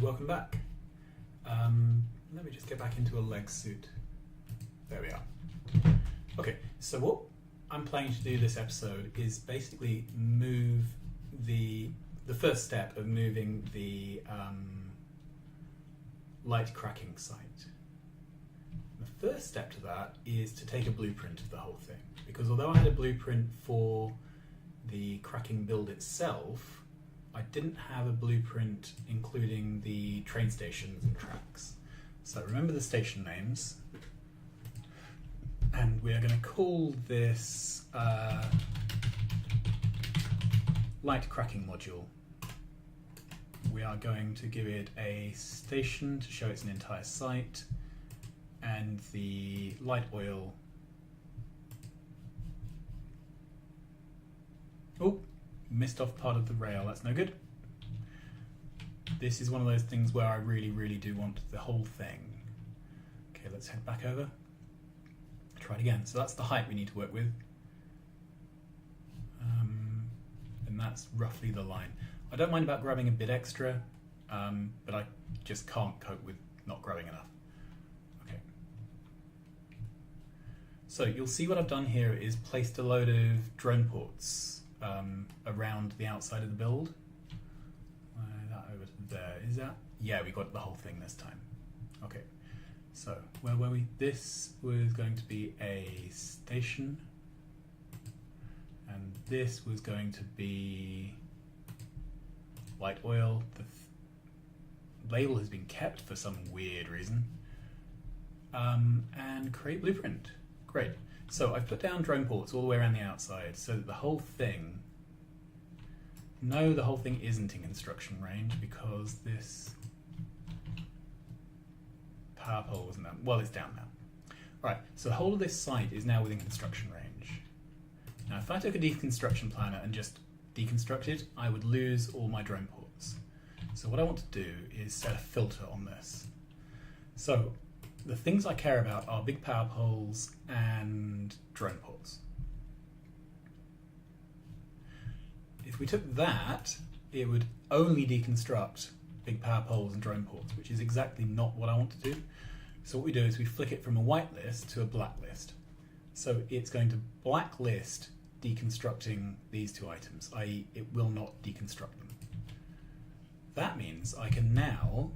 welcome back. Let me just get back into a leg suit. There we are. Okay, so what I'm planning to do this episode is basically move the first step of moving the light cracking site. The first step to that is to take a blueprint of the whole thing, because although I had a blueprint for the cracking build itself, I didn't have a blueprint including the train stations and tracks. So remember the station names, and we are going to call this light cracking module. We are going to give it a station to show it's an entire site, and the light oil. Oh, missed off part of the rail, that's no good. This is one of those things where I really do want the whole thing. Okay, let's head back over. Try it again. So that's the height we need to work with. And that's roughly the line. I don't mind about grabbing a bit extra, but I just can't cope with not grabbing enough. Okay. So you'll see what I've done here is placed a load of drone ports around the outside of the build. That over to there. Is that? Yeah, we got the whole thing this time. Okay. So where were we? This was going to be a station, and this was going to be light oil. The label has been kept for some weird reason. And create blueprint. Great. So I've put down drone ports all the way around the outside so that the whole thing, no, the whole thing isn't in construction range because this power pole wasn't down. Well, it's down now. Right, so the whole of this site is now within construction range. Now, if I took a deconstruction planner and just deconstructed, I would lose all my drone ports. So what I want to do is set a filter on this. So the things I care about are big power poles and drone ports. If we took that, it would only deconstruct big power poles and drone ports, which is exactly not what I want to do. So what we do is we flick it from a white list to a black list. So it's going to blacklist deconstructing these two items, i.e. it will not deconstruct them. That means I can now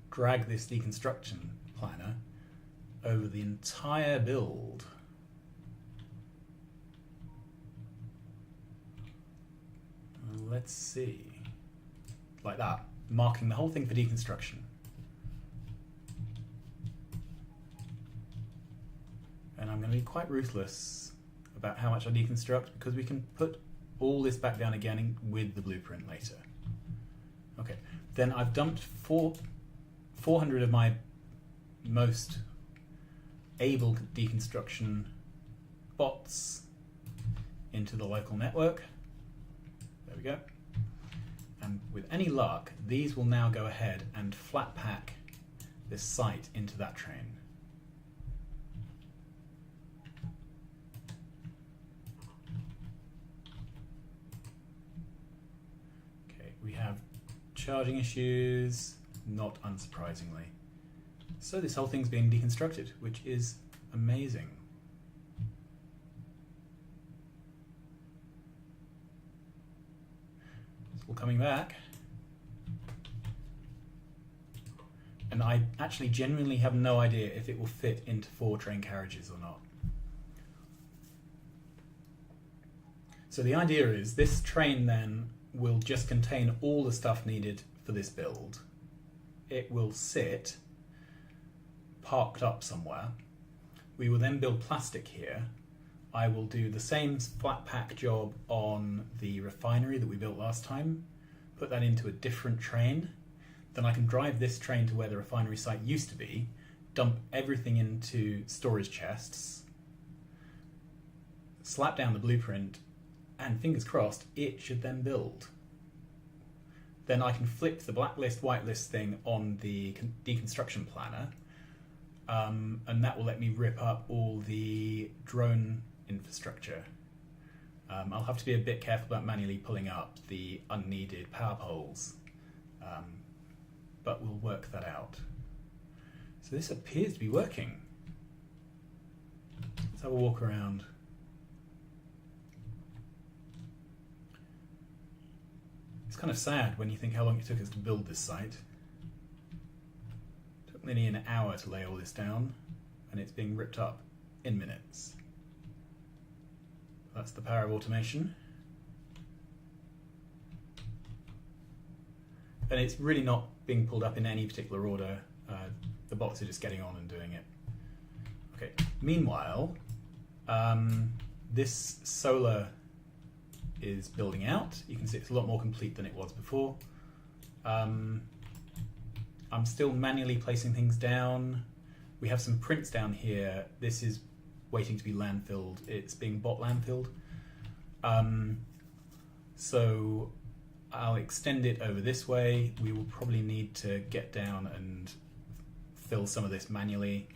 drag this deconstruction planner over the entire build. Let's see, like that, marking the whole thing for deconstruction. And I'm going to be quite ruthless about how much I deconstruct because we can put all this back down again with the blueprint later. Okay, then I've dumped 400 of my most able deconstruction bots into the local network. There we go. And with any luck, these will now go ahead and flat pack this site into that train. Okay, we have charging issues, not unsurprisingly. So this whole thing's being deconstructed, which is amazing. It's all coming back. And I actually genuinely have no idea if it will fit into 4 train carriages or not. So the idea is this train then will just contain all the stuff needed for this build. It will sit parked up somewhere. We will then build plastic here. I will do the same flat pack job on the refinery that we built last time, put that into a different train. Then I can drive this train to where the refinery site used to be, dump everything into storage chests, slap down the blueprint, and fingers crossed, it should then build. Then I can flip the blacklist, whitelist thing on the deconstruction planner, and that will let me rip up all the drone infrastructure. I'll have to be a bit careful about manually pulling up the unneeded power poles, but we'll work that out. So this appears to be working. Let's have a walk around. It's kind of sad when you think how long it took us to build this site. It took nearly an hour to lay all this down, and it's being ripped up in minutes. That's the power of automation. And it's really not being pulled up in any particular order. The bots are just getting on and doing it. Okay. Meanwhile, this solar is building out. You can see it's a lot more complete than it was before. I'm still manually placing things down. We have some prints down here. This is waiting to be landfilled. It's being bot landfilled. So I'll extend it over this way. We will probably need to get down and fill some of this manually.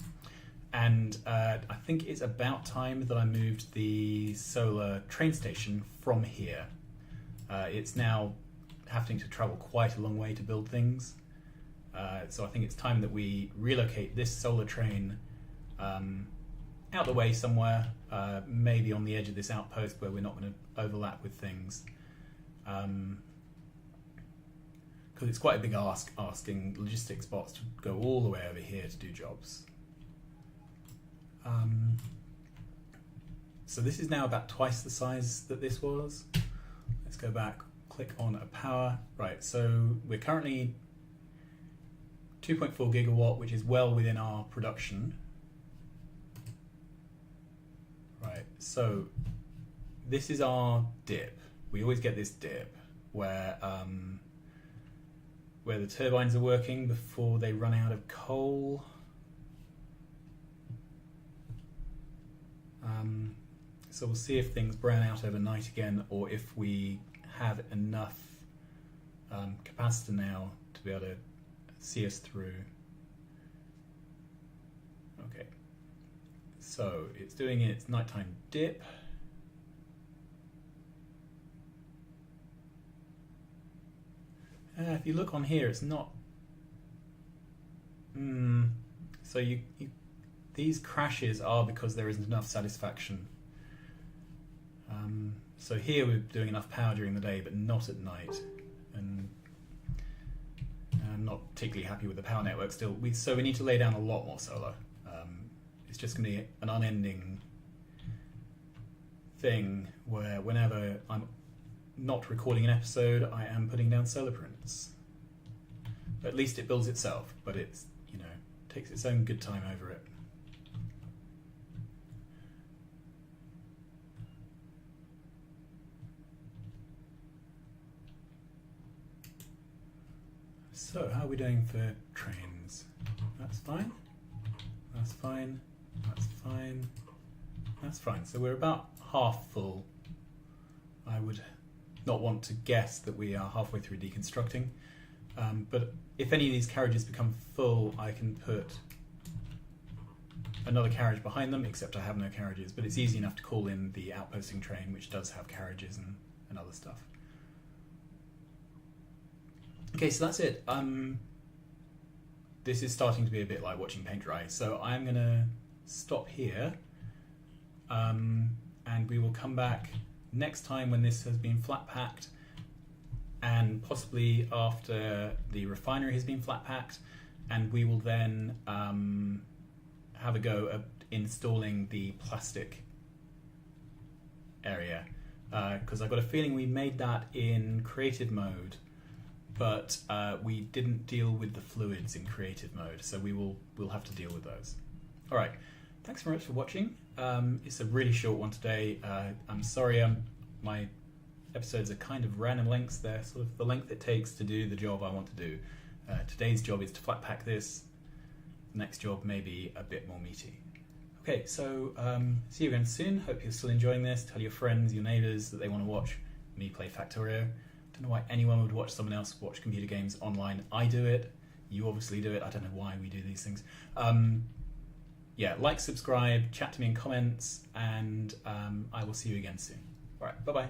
And I think it's about time that I moved the solar train station from here. It's now having to travel quite a long way to build things. So I think it's time that we relocate this solar train out the way somewhere, maybe on the edge of this outpost where we're not going to overlap with things. Because it's quite a big ask asking logistics bots to go all the way over here to do jobs. So this is now about twice the size that this was. Let's go back, click on a power. Right, so we're currently 2.4 gigawatt, which is well within our production. Right, so this is our dip. We always get this dip where the turbines are working before they run out of coal. So we'll see if things brown out overnight again, or if we have enough capacitor now to be able to see us through. Okay, so it's doing its nighttime dip. If you look on here, it's not. So these crashes are because there isn't enough satisfaction. So here we're doing enough power during the day, but not at night, and I'm not particularly happy with the power network still. So we need to lay down a lot more solar. It's just going to be an unending thing where whenever I'm not recording an episode, I am putting down solar prints. At least it builds itself, but it's, takes its own good time over it. So how are we doing for trains? That's fine. That's fine. That's fine. That's fine. So we're about half full. I would not want to guess that we are halfway through deconstructing, but if any of these carriages become full, I can put another carriage behind them, except I have no carriages, but it's easy enough to call in the outposting train, which does have carriages and other stuff. Okay, so that's it. This is starting to be a bit like watching paint dry, so I'm going to stop here, and we will come back next time when this has been flat packed, and possibly after the refinery has been flat packed, and we will then have a go at installing the plastic area, because I've got a feeling we made that in creative mode, but we didn't deal with the fluids in creative mode, so we'll have to deal with those. All right, thanks very much for watching. It's a really short one today. I'm sorry, my episodes are kind of random lengths. They're sort of the length it takes to do the job I want to do. Today's job is to flat pack this. The next job may be a bit more meaty. Okay, so see you again soon. Hope you're still enjoying this. Tell your friends, your neighbours that they want to watch me play Factorio. Don't know why anyone would watch someone else watch computer games online. I do it. You obviously do it. I don't know why we do these things. Yeah, like, subscribe, chat to me in comments, and I will see you again soon. All right, bye-bye.